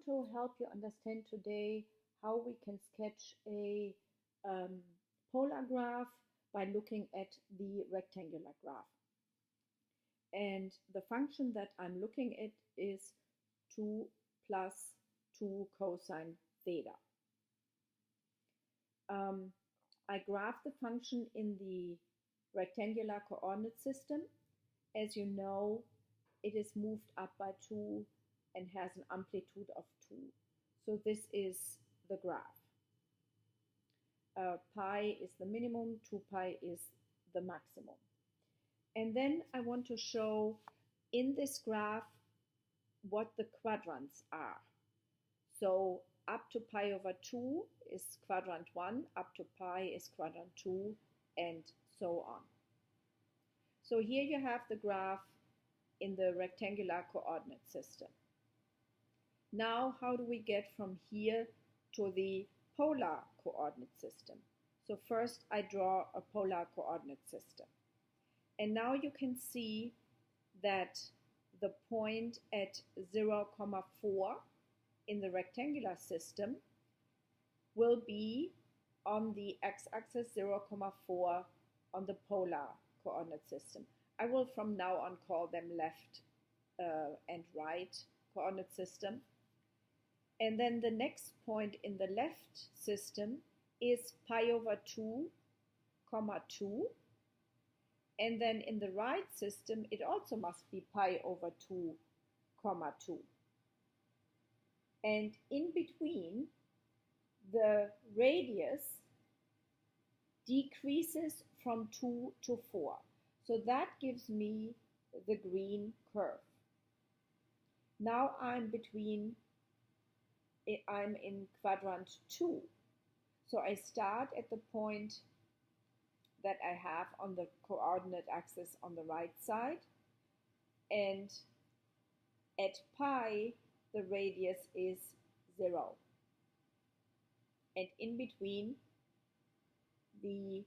to help you understand today how we can sketch a um, polar graph by looking at the rectangular graph. And the function that I'm looking at is 2 plus 2 cosine theta. I graph the function in the rectangular coordinate system. As you know, it is moved up by 2 and has an amplitude of 2. So this is the graph. Pi is the minimum, 2 pi is the maximum. And then I want to show in this graph what the quadrants are. So up to pi over 2 is quadrant 1, up to pi is quadrant 2, and so on. So here you have the graph in the rectangular coordinate system. Now, how do we get from here to the polar coordinate system? So first I draw a polar coordinate system. And now you can see that the point at 0,4 in the rectangular system will be on the x-axis, 0,4 on the polar coordinate system. I will from now on call them left and right coordinate system. And then the next point in the left system is pi over 2, 2. And then in the right system, it also must be pi over 2, 2. And in between, the radius decreases from 2 to 4. So that gives me the green curve. Now I'm in quadrant 2. So I start at the point that I have on the coordinate axis on the right side, and at pi the radius is 0, and in between the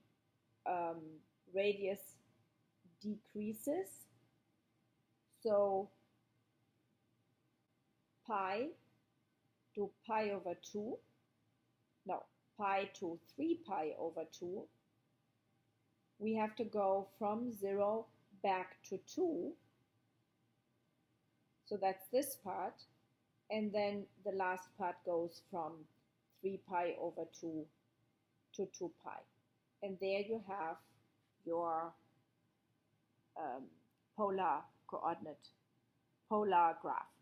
radius decreases, so pi to pi over 2, no, pi to 3 pi over 2, we have to go from 0 back to 2. So that's this part. And then the last part goes from 3 pi over 2 to 2 pi. And there you have your polar graph.